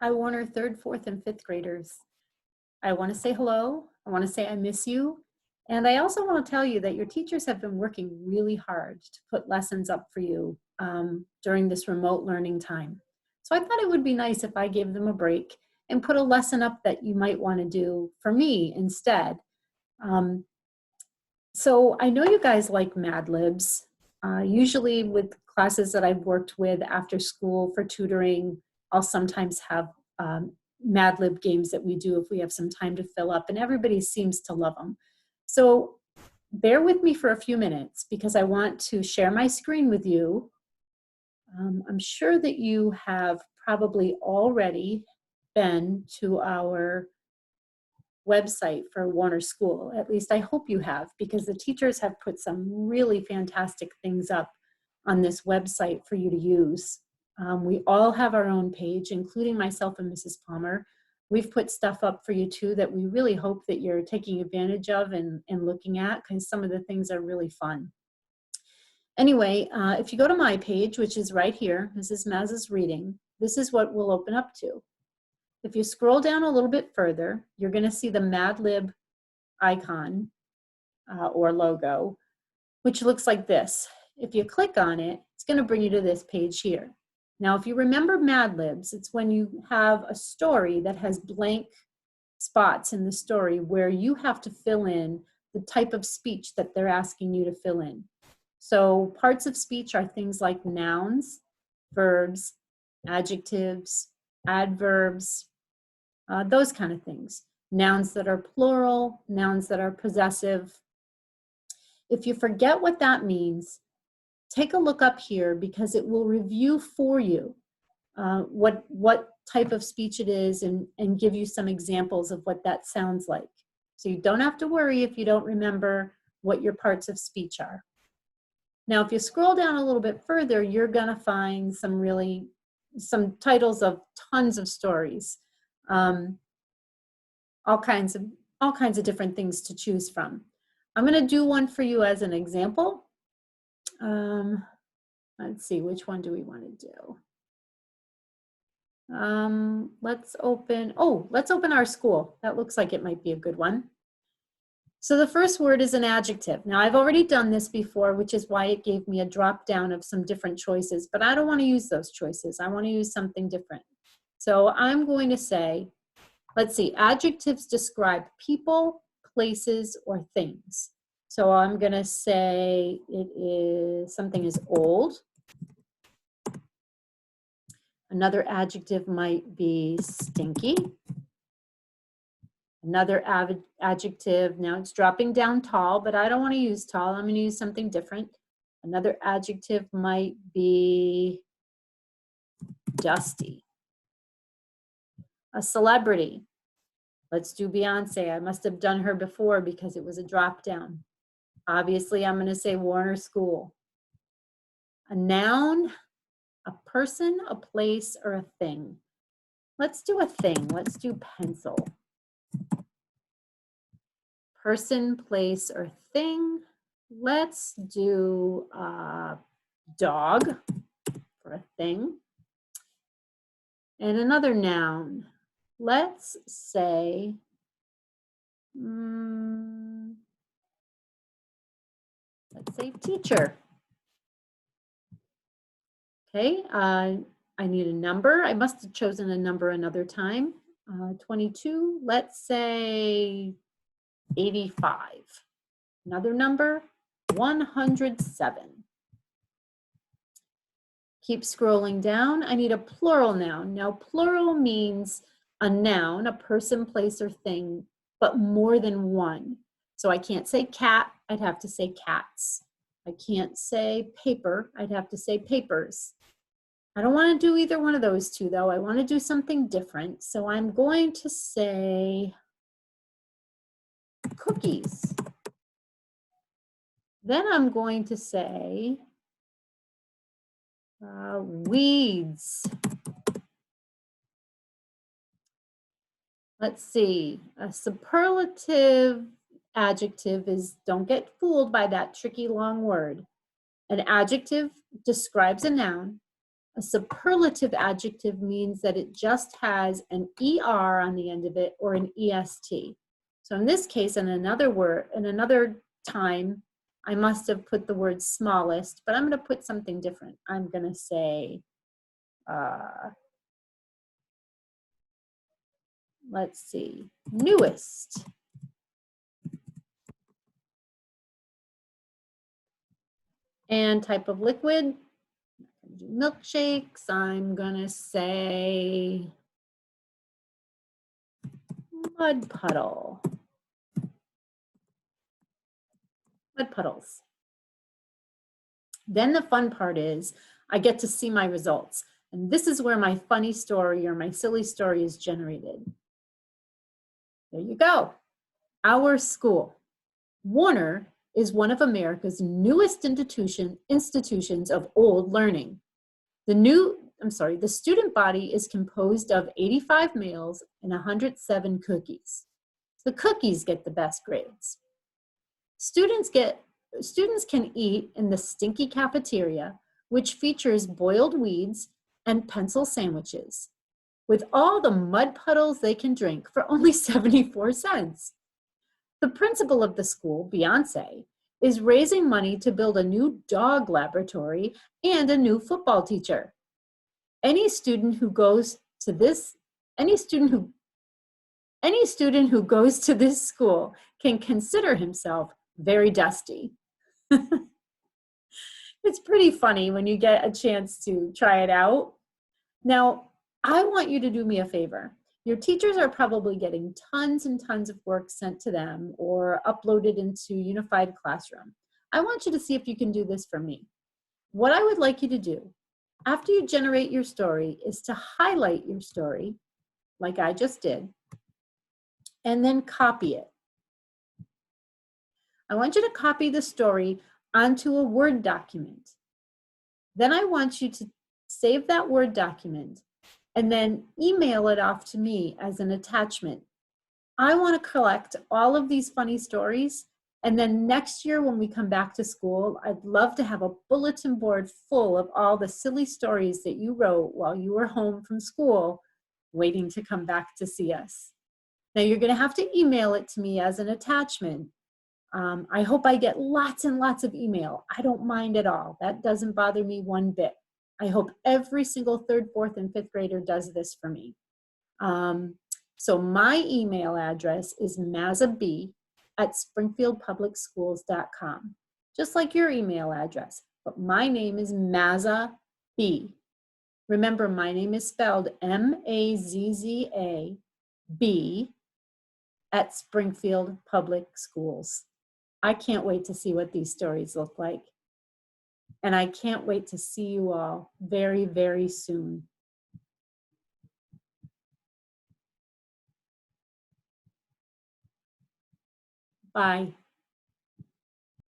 Hi, Warner, third, fourth, and fifth graders. I want to say hello. I want to say I miss you. And I also want to tell you that your teachers have been working really hard to put lessons up for you during this remote learning time. So I thought it would be nice if I gave them a break and put a lesson up that you might want to do for me instead. Um, so I know you guys like Mad Libs. Usually with classes that I've worked with after school for tutoring, I'll sometimes have Mad Lib games that we do if we have some time to fill up, and everybody seems to love them. So bear with me for a few minutes because I want to share my screen with you. I'm sure that you have probably already been to our website for Warner School. At least I hope you have, because the teachers have put some really fantastic things up on this website for you to use. We all have our own page, including myself and Mrs. Palmer. We've put stuff up for you too that we really hope that you're taking advantage of and looking at, because some of the things are really fun. Anyway, if you go to my page, which is right here, Mrs. Maz's Reading, this is what we'll open up to. If you scroll down a little bit further, you're going to see the Mad Lib icon or logo, which looks like this. If you click on it, it's going to bring you to this page here. Now, if you remember Mad Libs, it's when you have a story that has blank spots in the story where you have to fill in the type of speech that they're asking you to fill in. So parts of speech are things like nouns, verbs, adjectives, adverbs, those kind of things. Nouns that are plural, nouns that are possessive. If you forget what that means, take a look up here because it will review for you what type of speech it is and give you some examples of what that sounds like. So you don't have to worry if you don't remember what your parts of speech are. Now, if you scroll down a little bit further, you're going to find some titles of tons of stories. All kinds of different things to choose from. I'm going to do one for you as an example. Let's see, which one do we want to do? Let's open our school. That looks like it might be a good one. So the first word is an adjective. Now, I've already done this before, which is why it gave me a drop down of some different choices, but I don't want to use those choices. I want to use something different. So I'm going to say, let's see, adjectives describe people, places, or things. So I'm going to say something is old. Another adjective might be stinky. Another adjective, now it's dropping down tall, but I don't want to use tall. I'm going to use something different. Another adjective might be dusty. A celebrity. Let's do Beyonce. I must have done her before because it was a drop down. Obviously, I'm going to say Warner School. A noun, a person, a place, or a thing. Let's do a thing. Let's do pencil. Person, place, or thing. Let's do dog for a thing. And another noun. Let's say, teacher. Okay, I need a number. I must have chosen a number another time. 22, let's say 85. Another number, 107. Keep scrolling down. I need a plural noun. Now, plural means a noun, a person, place, or thing, but more than one. So I can't say cat, I'd have to say cats. I can't say paper, I'd have to say papers. I don't want to do either one of those two, though. I want to do something different. So I'm going to say cookies. Then I'm going to say weeds. Let's see, a superlative adjective is, don't get fooled by that tricky long word. An adjective describes a noun. A superlative adjective means that it just has an ER on the end of it or an EST. So in this case, in another time, I must have put the word smallest, but I'm going to put something different. I'm going to say, let's see, newest. And type of liquid, milkshakes, I'm gonna say mud puddle. Mud puddles. Then the fun part is I get to see my results. And this is where my funny story or my silly story is generated. There you go. Our school. Warner is one of America's newest institutions of old learning. The student body is composed of 85 males and 107 cookies. The cookies get the best grades. Students can eat in the stinky cafeteria, which features boiled weeds and pencil sandwiches, with all the mud puddles they can drink for only 74 cents. The principal of the school, Beyonce, is raising money to build a new dog laboratory and a new football teacher. Any student who goes to this school can consider himself very dusty. It's pretty funny when you get a chance to try it out. Now, I want you to do me a favor. Your teachers are probably getting tons and tons of work sent to them or uploaded into Unified Classroom. I want you to see if you can do this for me. What I would like you to do after you generate your story is to highlight your story, like I just did, and then copy it. I want you to copy the story onto a Word document. Then I want you to save that Word document and then email it off to me as an attachment. I want to collect all of these funny stories, and then next year when we come back to school, I'd love to have a bulletin board full of all the silly stories that you wrote while you were home from school, waiting to come back to see us. Now you're going to have to email it to me as an attachment. I hope I get lots and lots of email. I don't mind at all. That doesn't bother me one bit. I hope every single 3rd, 4th, and 5th grader does this for me. So my email address is mazab@springfieldpublicschools.com, just like your email address. But my name is Mazza B. Remember, my name is spelled M-A-Z-Z-A-B at Springfield Public Schools. I can't wait to see what these stories look like. And I can't wait to see you all very, very soon. Bye.